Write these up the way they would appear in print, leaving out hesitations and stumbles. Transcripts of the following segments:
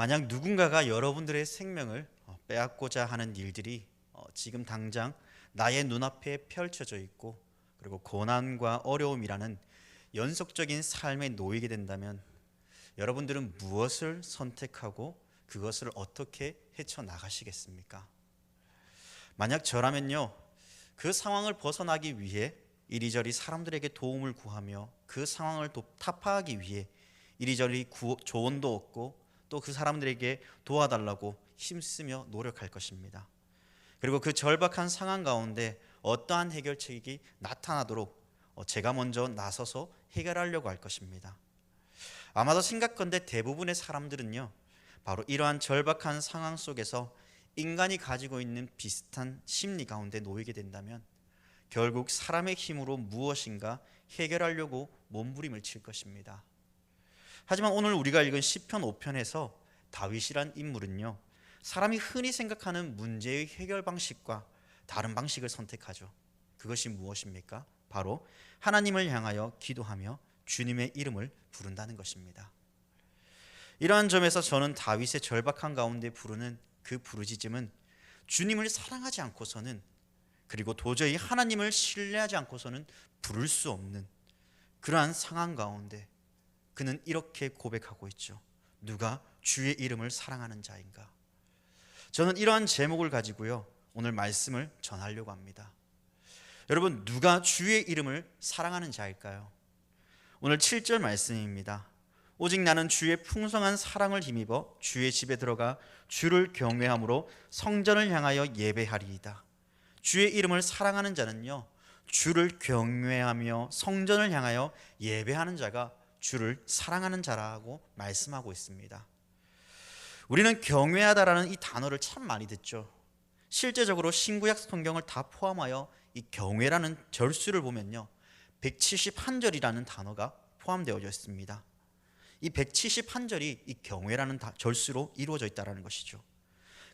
만약 누군가가 여러분들의 생명을 빼앗고자 하는 일들이 지금 당장 나의 눈앞에 펼쳐져 있고, 그리고 고난과 어려움이라는 연속적인 삶에 놓이게 된다면 여러분들은 무엇을 선택하고 그것을 어떻게 헤쳐나가시겠습니까? 만약 저라면요, 그 상황을 벗어나기 위해 이리저리 사람들에게 도움을 구하며 그 상황을 타파하기 위해 이리저리 조언도 얻고 또 그 사람들에게 도와달라고 힘쓰며 노력할 것입니다. 그리고 그 절박한 상황 가운데 어떠한 해결책이 나타나도록 제가 먼저 나서서 해결하려고 할 것입니다. 아마도 생각컨대 대부분의 사람들은요, 바로 이러한 절박한 상황 속에서 인간이 가지고 있는 비슷한 심리 가운데 놓이게 된다면 결국 사람의 힘으로 무엇인가 해결하려고 몸부림을 칠 것입니다. 하지만 오늘 우리가 읽은 시편 5편에서 다윗이란 인물은요, 사람이 흔히 생각하는 문제의 해결 방식과 다른 방식을 선택하죠. 그것이 무엇입니까? 바로 하나님을 향하여 기도하며 주님의 이름을 부른다는 것입니다. 이러한 점에서 저는 다윗의 절박한 가운데 부르는 그 부르짖음은 주님을 사랑하지 않고서는, 그리고 도저히 하나님을 신뢰하지 않고서는 부를 수 없는 그러한 상황 가운데 그는 이렇게 고백하고 있죠. 누가 주의 이름을 사랑하는 자인가? 저는 이러한 제목을 가지고요, 오늘 말씀을 전하려고 합니다. 여러분, 누가 주의 이름을 사랑하는 자일까요? 오늘 7절 말씀입니다. 오직 나는 주의 풍성한 사랑을 힘입어 주의 집에 들어가 주를 경외함으로 성전을 향하여 예배하리이다. 주의 이름을 사랑하는 자는요, 주를 경외하며 성전을 향하여 예배하는 자가 주를 사랑하는 자라고 말씀하고 있습니다. 우리는 경외하다라는 이 단어를 참 많이 듣죠. 실제적으로 신구약 성경을 다 포함하여 이 경외라는 절수를 보면요, 171절이라는 단어가 포함되어 있습니다. 이 171절이 이 경외라는 절수로 이루어져 있다는 것이죠.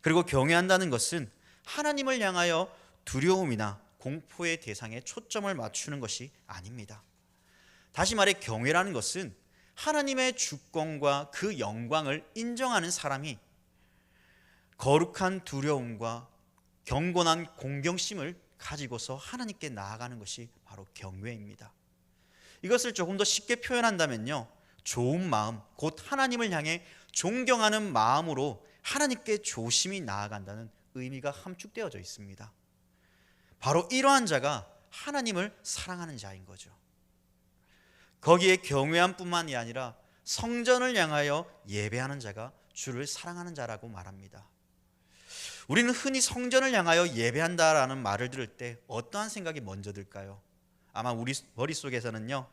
그리고 경외한다는 것은 하나님을 향하여 두려움이나 공포의 대상에 초점을 맞추는 것이 아닙니다. 다시 말해 경외라는 것은 하나님의 주권과 그 영광을 인정하는 사람이 거룩한 두려움과 경건한 공경심을 가지고서 하나님께 나아가는 것이 바로 경외입니다. 이것을 조금 더 쉽게 표현한다면요, 좋은 마음, 곧 하나님을 향해 존경하는 마음으로 하나님께 조심히 나아간다는 의미가 함축되어져 있습니다. 바로 이러한 자가 하나님을 사랑하는 자인 거죠. 거기에 경외함뿐만이 아니라 성전을 향하여 예배하는 자가 주를 사랑하는 자라고 말합니다. 우리는 흔히 성전을 향하여 예배한다라는 말을 들을 때 어떠한 생각이 먼저 들까요? 아마 우리 머릿속에서는요,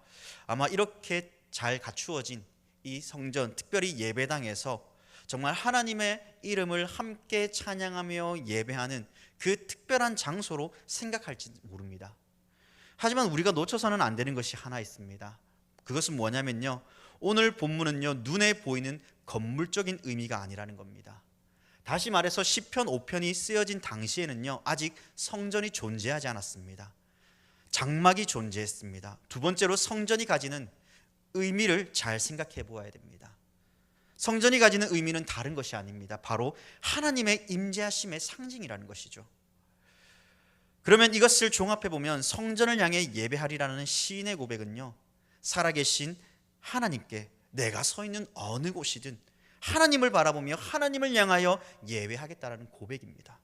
아마 이렇게 잘 갖추어진 이 성전, 특별히 예배당에서 정말 하나님의 이름을 함께 찬양하며 예배하는 그 특별한 장소로 생각할지 모릅니다. 하지만 우리가 놓쳐서는 안 되는 것이 하나 있습니다. 그것은 뭐냐면요, 오늘 본문은요, 눈에 보이는 건물적인 의미가 아니라는 겁니다. 다시 말해서 시편 5편이 쓰여진 당시에는요, 아직 성전이 존재하지 않았습니다. 장막이 존재했습니다. 두 번째로 성전이 가지는 의미를 잘 생각해 보아야 됩니다. 성전이 가지는 의미는 다른 것이 아닙니다. 바로 하나님의 임재하심의 상징이라는 것이죠. 그러면 이것을 종합해 보면 성전을 향해 예배하리라는 시인의 고백은요, 살아계신 하나님께 내가 서 있는 어느 곳이든 하나님을 바라보며 하나님을 향하여 예배하겠다라는 고백입니다.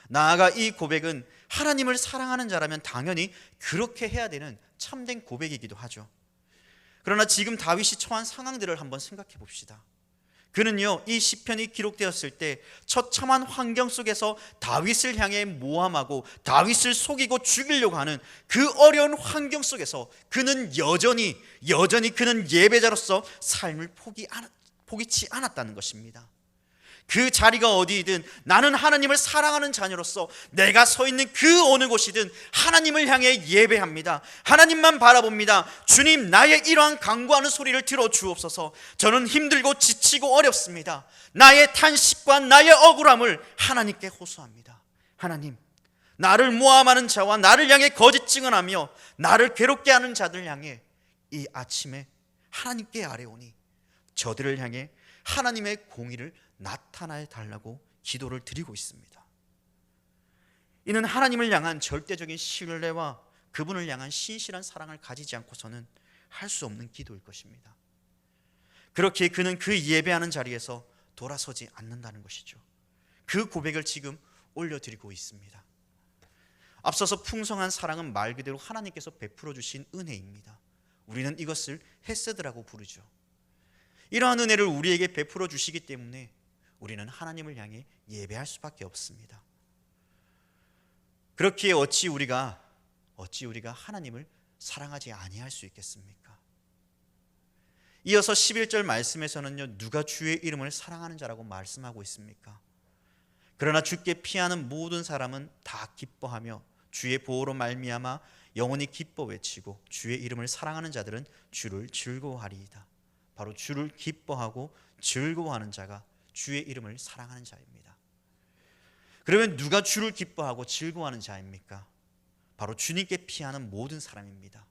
나아가 이 고백은 하나님을 사랑하는 자라면 당연히 그렇게 해야 되는 참된 고백이기도 하죠. 그러나 지금 다윗이 처한 상황들을 한번 생각해 봅시다. 그는요, 이 시편이 기록되었을 때 처참한 환경 속에서 다윗을 향해 모함하고 다윗을 속이고 죽이려고 하는 그 어려운 환경 속에서 그는 여전히 그는 예배자로서 삶을 포기치 않았다는 것입니다. 그 자리가 어디이든 나는 하나님을 사랑하는 자녀로서 내가 서 있는 그 어느 곳이든 하나님을 향해 예배합니다. 하나님만 바라봅니다. 주님, 나의 이러한 간구하는 소리를 들어주옵소서. 저는 힘들고 지치고 어렵습니다. 나의 탄식과 나의 억울함을 하나님께 호소합니다. 하나님, 나를 모함하는 자와 나를 향해 거짓 증언하며 나를 괴롭게 하는 자들 향해 이 아침에 하나님께 아뢰오니 저들을 향해 하나님의 공의를 나타내 달라고 기도를 드리고 있습니다. 이는 하나님을 향한 절대적인 신뢰와 그분을 향한 신실한 사랑을 가지지 않고서는 할 수 없는 기도일 것입니다. 그렇게 그는 그 예배하는 자리에서 돌아서지 않는다는 것이죠. 그 고백을 지금 올려드리고 있습니다. 앞서서 풍성한 사랑은 말 그대로 하나님께서 베풀어 주신 은혜입니다. 우리는 이것을 헤세드라고 부르죠. 이러한 은혜를 우리에게 베풀어 주시기 때문에 우리는 하나님을 향해 예배할 수밖에 없습니다. 그렇기에 어찌 우리가 하나님을 사랑하지 아니할 수 있겠습니까? 이어서 11절 말씀에서는요, 누가 주의 이름을 사랑하는 자라고 말씀하고 있습니까? 그러나 주께 피하는 모든 사람은 다 기뻐하며 주의 보호로 말미암아 영원히 기뻐 외치고 주의 이름을 사랑하는 자들은 주를 즐거워하리이다. 바로 주를 기뻐하고 즐거워하는 자가 주의 이름을 사랑하는 자입니다. 그러면 누가 주를 기뻐하고 즐거워하는 자입니까? 바로 주님께 피하는 모든 사람입니다.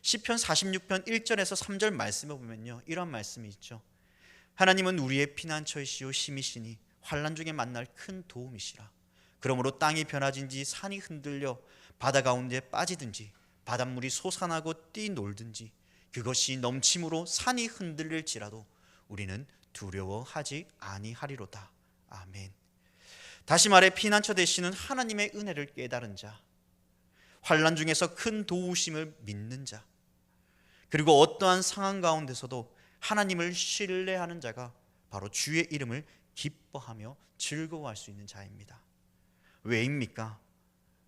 시편 46편 1절에서 3절 말씀에 보면요, 이런 말씀이 있죠. 하나님은 우리의 피난처이시오 힘이시니 환난 중에 만날 큰 도움이시라. 그러므로 땅이 변화진지 산이 흔들려 바다 가운데 빠지든지 바닷물이 솟아나고 뛰놀든지 그것이 넘침으로 산이 흔들릴지라도 우리는 두려워하지 아니하리로다. 아멘. 다시 말해 피난처 되시는 하나님의 은혜를 깨달은 자, 환난 중에서 큰 도우심을 믿는 자, 그리고 어떠한 상황 가운데서도 하나님을 신뢰하는 자가 바로 주의 이름을 기뻐하며 즐거워할 수 있는 자입니다. 왜입니까?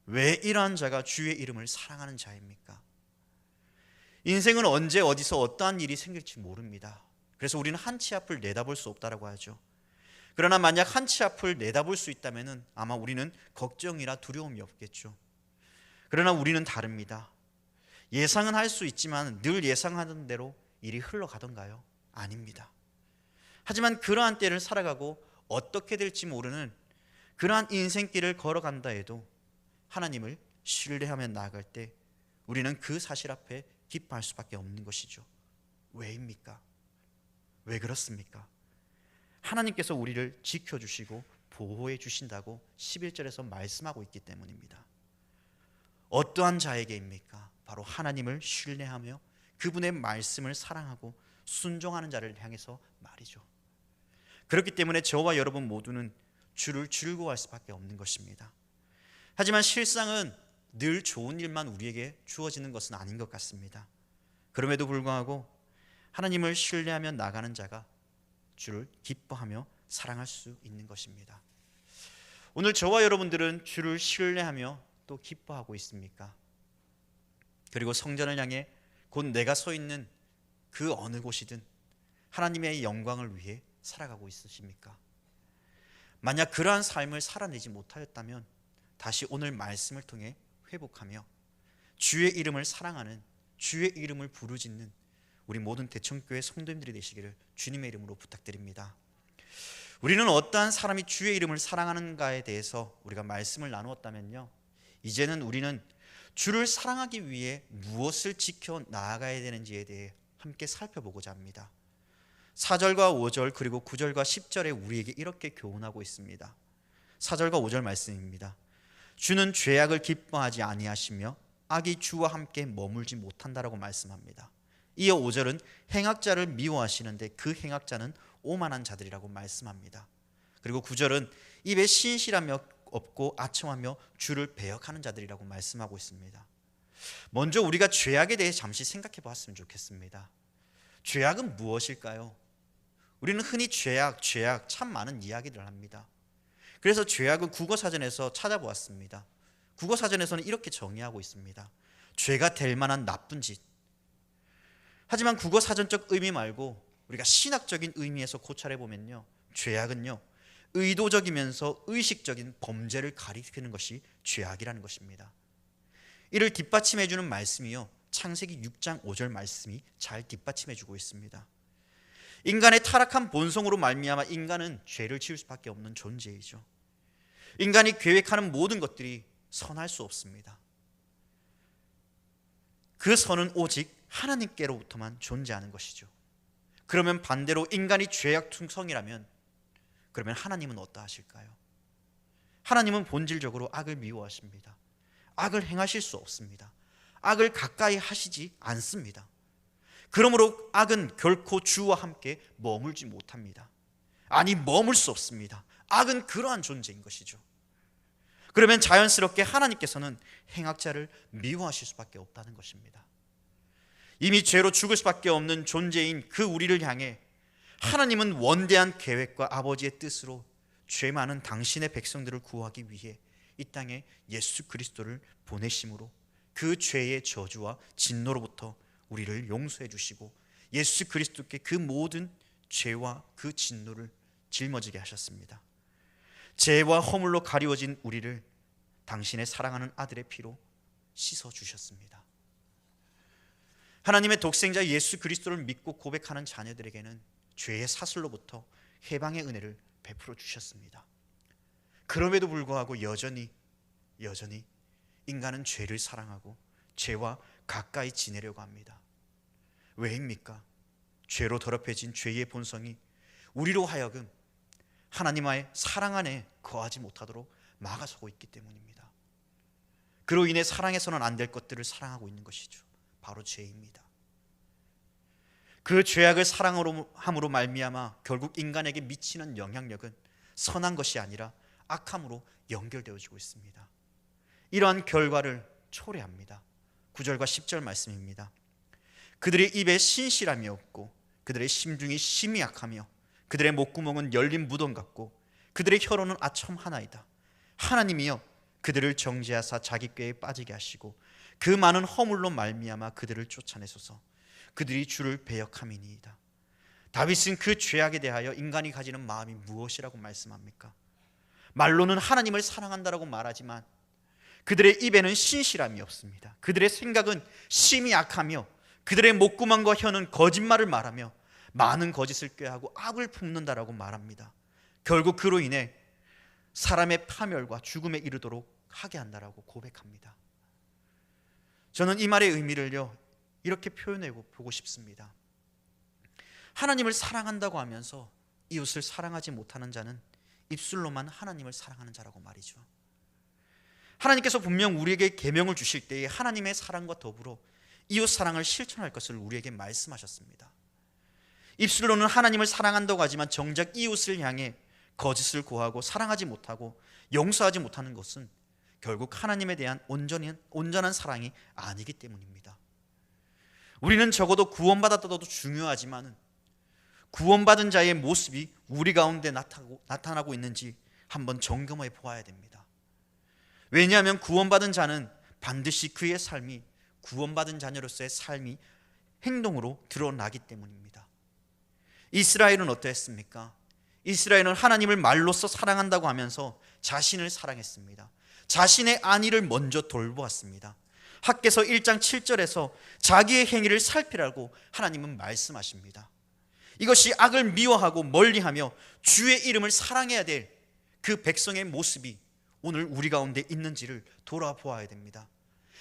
왜 이러한 자가 주의 이름을 사랑하는 자입니까? 인생은 언제 어디서 어떠한 일이 생길지 모릅니다. 그래서 우리는 한치 앞을 내다볼 수 없다라고 하죠. 그러나 만약 한치 앞을 내다볼 수 있다면 아마 우리는 걱정이나 두려움이 없겠죠. 그러나 우리는 다릅니다. 예상은 할 수 있지만 늘 예상하던 대로 일이 흘러가던가요? 아닙니다. 하지만 그러한 때를 살아가고 어떻게 될지 모르는 그러한 인생길을 걸어간다 해도 하나님을 신뢰하며 나아갈 때 우리는 그 사실 앞에 기뻐할 수밖에 없는 것이죠. 왜입니까? 왜 그렇습니까? 하나님께서 우리를 지켜주시고 보호해 주신다고 11절에서 말씀하고 있기 때문입니다. 어떠한 자에게입니까? 바로 하나님을 신뢰하며 그분의 말씀을 사랑하고 순종하는 자를 향해서 말이죠. 그렇기 때문에 저와 여러분 모두는 주를 즐거워할 수밖에 없는 것입니다. 하지만 실상은 늘 좋은 일만 우리에게 주어지는 것은 아닌 것 같습니다. 그럼에도 불구하고 하나님을 신뢰하며 나가는 자가 주를 기뻐하며 사랑할 수 있는 것입니다. 오늘 저와 여러분들은 주를 신뢰하며 또 기뻐하고 있습니까? 그리고 성전을 향해 곧 내가 서 있는 그 어느 곳이든 하나님의 영광을 위해 살아가고 있으십니까? 만약 그러한 삶을 살아내지 못하였다면 다시 오늘 말씀을 통해 회복하며 주의 이름을 사랑하는, 주의 이름을 부르짖는 우리 모든 대청교회 성도님들이 되시기를 주님의 이름으로 부탁드립니다. 우리는 어떠한 사람이 주의 이름을 사랑하는가에 대해서 우리가 말씀을 나누었다면요, 이제는 우리는 주를 사랑하기 위해 무엇을 지켜 나아가야 되는지에 대해 함께 살펴보고자 합니다. 4절과 5절 그리고 9절과 10절에 우리에게 이렇게 교훈하고 있습니다. 4절과 5절 말씀입니다. 주는 죄악을 기뻐하지 아니하시며 악이 주와 함께 머물지 못한다라고 말씀합니다. 이어 5절은 행악자를 미워하시는데 그 행악자는 오만한 자들이라고 말씀합니다. 그리고 9절은 입에 신실하며 없고 아첨하며 주를 배역하는 자들이라고 말씀하고 있습니다. 먼저 우리가 죄악에 대해 잠시 생각해 보았으면 좋겠습니다. 죄악은 무엇일까요? 우리는 흔히 죄악 참 많은 이야기를 합니다. 그래서 죄악은 국어사전에서 찾아보았습니다. 국어사전에서는 이렇게 정의하고 있습니다. 죄가 될 만한 나쁜 짓. 하지만 국어사전적 의미 말고 우리가 신학적인 의미에서 고찰해 보면요, 죄악은요, 의도적이면서 의식적인 범죄를 가리키는 것이 죄악이라는 것입니다. 이를 뒷받침해 주는 말씀이요, 창세기 6장 5절 말씀이 잘 뒷받침해 주고 있습니다. 인간의 타락한 본성으로 말미암아 인간은 죄를 지을 수밖에 없는 존재이죠. 인간이 계획하는 모든 것들이 선할 수 없습니다. 그 선은 오직 하나님께로부터만 존재하는 것이죠. 그러면 반대로 인간이 죄악충성이라면 그러면 하나님은 어떠하실까요? 하나님은 본질적으로 악을 미워하십니다. 악을 행하실 수 없습니다. 악을 가까이 하시지 않습니다. 그러므로 악은 결코 주와 함께 머물지 못합니다. 아니, 머물 수 없습니다. 악은 그러한 존재인 것이죠. 그러면 자연스럽게 하나님께서는 행악자를 미워하실 수밖에 없다는 것입니다. 이미 죄로 죽을 수밖에 없는 존재인 그 우리를 향해 하나님은 원대한 계획과 아버지의 뜻으로 죄 많은 당신의 백성들을 구하기 위해 이 땅에 예수 그리스도를 보내심으로 그 죄의 저주와 진노로부터 우리를 용서해 주시고 예수 그리스도께 그 모든 죄와 그 진노를 짊어지게 하셨습니다. 죄와 허물로 가리워진 우리를 당신의 사랑하는 아들의 피로 씻어 주셨습니다. 하나님의 독생자 예수 그리스도를 믿고 고백하는 자녀들에게는 죄의 사슬로부터 해방의 은혜를 베풀어 주셨습니다. 그럼에도 불구하고 여전히 인간은 죄를 사랑하고 죄와 가까이 지내려고 합니다. 왜입니까? 죄로 더럽혀진 죄의 본성이 우리로 하여금 하나님의 사랑 안에 거하지 못하도록 막아서고 있기 때문입니다. 그로 인해 사랑해서는 안 될 것들을 사랑하고 있는 것이죠. 바로 죄입니다. 그 죄악을 사랑으로 함으로 말미암아 결국 인간에게 미치는 영향력은 선한 것이 아니라 악함으로 연결되어지고 있습니다. 이러한 결과를 초래합니다. 9절과 10절 말씀입니다. 그들의 입에 신실함이 없고 그들의 심중이 심히 약하며 그들의 목구멍은 열린 무덤 같고 그들의 혀로는 아첨 하나이다. 하나님이여 그들을 정죄하사 자기 꾀에 빠지게 하시고 그 많은 허물로 말미암아 그들을 쫓아내소서. 그들이 주를 배역함이니이다. 다윗은 그 죄악에 대하여 인간이 가지는 마음이 무엇이라고 말씀합니까? 말로는 하나님을 사랑한다라고 말하지만 그들의 입에는 신실함이 없습니다. 그들의 생각은 심히 악하며 그들의 목구멍과 혀는 거짓말을 말하며 많은 거짓을 꾀하고 악을 품는다라고 말합니다. 결국 그로 인해 사람의 파멸과 죽음에 이르도록 하게 한다라고 고백합니다. 저는 이 말의 의미를요 이렇게 표현해 보고 싶습니다. 하나님을 사랑한다고 하면서 이웃을 사랑하지 못하는 자는 입술로만 하나님을 사랑하는 자라고 말이죠. 하나님께서 분명 우리에게 계명을 주실 때에 하나님의 사랑과 더불어 이웃 사랑을 실천할 것을 우리에게 말씀하셨습니다. 입술로는 하나님을 사랑한다고 하지만 정작 이웃을 향해 거짓을 고하고 사랑하지 못하고 용서하지 못하는 것은 결국 하나님에 대한 온전한 사랑이 아니기 때문입니다. 우리는 적어도 구원받았다도 중요하지만 구원받은 자의 모습이 우리 가운데 나타나고 있는지 한번 점검해 보아야 됩니다. 왜냐하면 구원받은 자는 반드시 그의 삶이 구원받은 자녀로서의 삶이 행동으로 드러나기 때문입니다. 이스라엘은 어떠했습니까? 이스라엘은 하나님을 말로써 사랑한다고 하면서 자신을 사랑했습니다. 자신의 안위를 먼저 돌보았습니다. 학개서 1장 7절에서 자기의 행위를 살피라고 하나님은 말씀하십니다. 이것이 악을 미워하고 멀리하며 주의 이름을 사랑해야 될 그 백성의 모습이 오늘 우리 가운데 있는지를 돌아보아야 됩니다.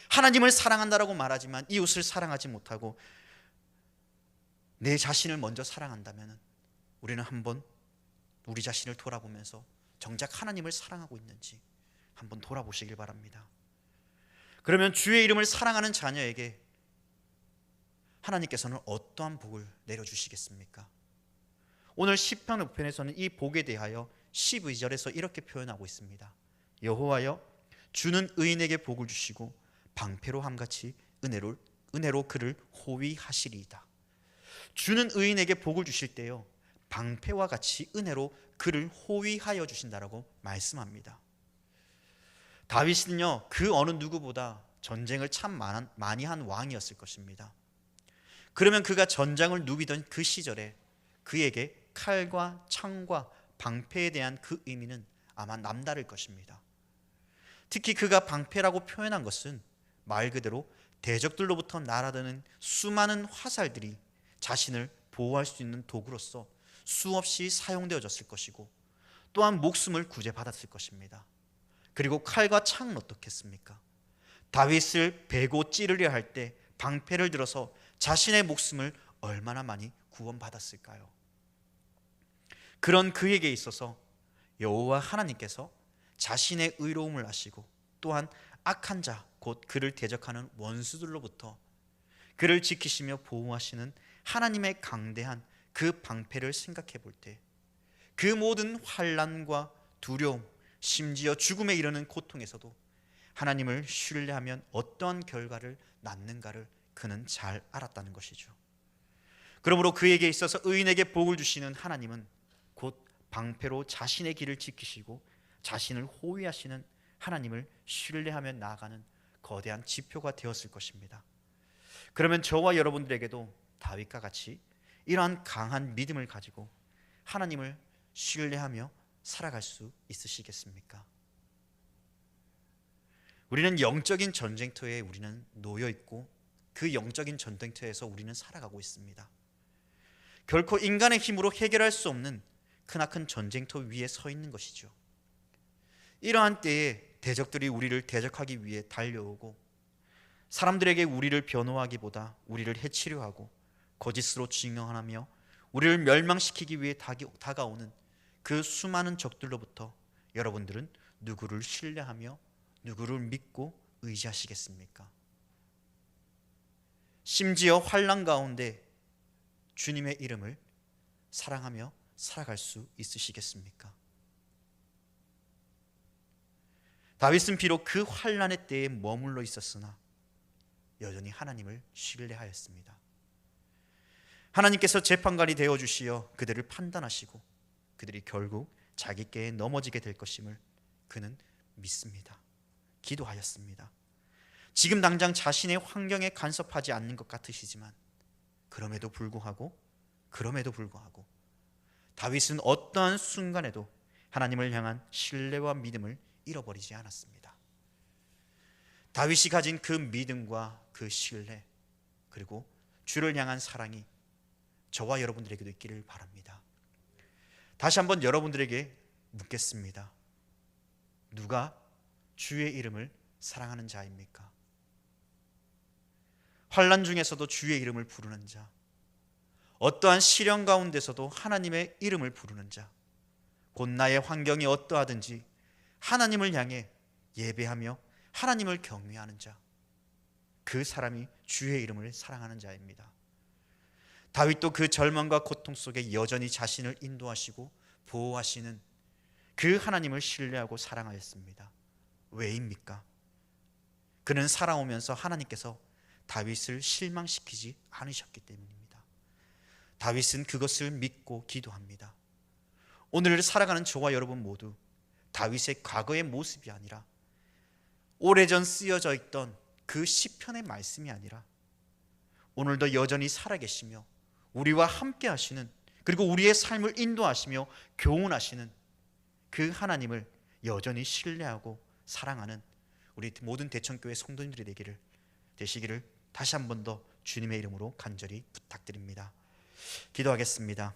하나님을 사랑한다라고 말하지만 이웃을 사랑하지 못하고 내 자신을 먼저 사랑한다면 우리는 한번 우리 자신을 돌아보면서 정작 하나님을 사랑하고 있는지 한번 돌아보시길 바랍니다. 그러면 주의 이름을 사랑하는 자녀에게 하나님께서는 어떠한 복을 내려주시겠습니까? 오늘 시편 5편에서는 이 복에 대하여 12절에서 이렇게 표현하고 있습니다. 여호와여 주는 의인에게 복을 주시고 방패로 함같이 은혜로 그를 호위하시리이다. 주는 의인에게 복을 주실 때요 방패와 같이 은혜로 그를 호위하여 주신다라고 말씀합니다. 다윗은요 그 어느 누구보다 전쟁을 참 많이 한 왕이었을 것입니다. 그러면 그가 전장을 누비던 그 시절에 그에게 칼과 창과 방패에 대한 그 의미는 아마 남다를 것입니다. 특히 그가 방패라고 표현한 것은 말 그대로 대적들로부터 날아드는 수많은 화살들이 자신을 보호할 수 있는 도구로서 수없이 사용되어졌을 것이고 또한 목숨을 구제받았을 것입니다. 그리고 칼과 창은 어떻겠습니까? 다윗을 베고 찌르려 할 때 방패를 들어서 자신의 목숨을 얼마나 많이 구원받았을까요? 그런 그에게 있어서 여호와 하나님께서 자신의 의로움을 아시고 또한 악한 자, 곧 그를 대적하는 원수들로부터 그를 지키시며 보호하시는 하나님의 강대한 그 방패를 생각해 볼 때 그 모든 환난과 두려움, 심지어 죽음에 이르는 고통에서도 하나님을 신뢰하면 어떠한 결과를 낳는가를 그는 잘 알았다는 것이죠. 그러므로 그에게 있어서 의인에게 복을 주시는 하나님은 곧 방패로 자신의 길을 지키시고 자신을 호위하시는 하나님을 신뢰하며 나아가는 거대한 지표가 되었을 것입니다. 그러면 저와 여러분들에게도 다윗과 같이 이러한 강한 믿음을 가지고 하나님을 신뢰하며 살아갈 수 있으시겠습니까? 우리는 영적인 전쟁터에 우리는 놓여 있고 그 영적인 전쟁터에서 우리는 살아가고 있습니다. 결코 인간의 힘으로 해결할 수 없는 크나큰 전쟁터 위에 서 있는 것이죠. 이러한 때에 대적들이 우리를 대적하기 위해 달려오고 사람들에게 우리를 변호하기보다 우리를 해치려 하고 거짓으로 증언하며 우리를 멸망시키기 위해 다가오는 그 수많은 적들로부터 여러분들은 누구를 신뢰하며 누구를 믿고 의지하시겠습니까? 심지어 환난 가운데 주님의 이름을 사랑하며 살아갈 수 있으시겠습니까? 다윗은 비록 그 환난의 때에 머물러 있었으나 여전히 하나님을 신뢰하였습니다. 하나님께서 재판관이 되어 주시어 그들을 판단하시고 그들이 결국 자기께에 넘어지게 될 것임을 그는 믿습니다. 기도하였습니다. 지금 당장 자신의 환경에 간섭하지 않는 것 같으시지만 그럼에도 불구하고 다윗은 어떠한 순간에도 하나님을 향한 신뢰와 믿음을 잃어버리지 않았습니다. 다윗이 가진 그 믿음과 그 신뢰 그리고 주를 향한 사랑이 저와 여러분들에게도 있기를 바랍니다. 다시 한번 여러분들에게 묻겠습니다. 누가 주의 이름을 사랑하는 자입니까? 환난 중에서도 주의 이름을 부르는 자, 어떠한 시련 가운데서도 하나님의 이름을 부르는 자, 곧 나의 환경이 어떠하든지 하나님을 향해 예배하며 하나님을 경외하는 자, 그 사람이 주의 이름을 사랑하는 자입니다. 다윗도 그 절망과 고통 속에 여전히 자신을 인도하시고 보호하시는 그 하나님을 신뢰하고 사랑하였습니다. 왜입니까? 그는 살아오면서 하나님께서 다윗을 실망시키지 않으셨기 때문입니다. 다윗은 그것을 믿고 기도합니다. 오늘 살아가는 저와 여러분 모두 다윗의 과거의 모습이 아니라 오래전 쓰여져 있던 그 시편의 말씀이 아니라 오늘도 여전히 살아계시며 우리와 함께 하시는, 그리고 우리의 삶을 인도하시며 교훈하시는 그 하나님을 여전히 신뢰하고 사랑하는 우리 모든 대천교회 성도님들이 되시기를 다시 한 번 더 주님의 이름으로 간절히 부탁드립니다. 기도하겠습니다.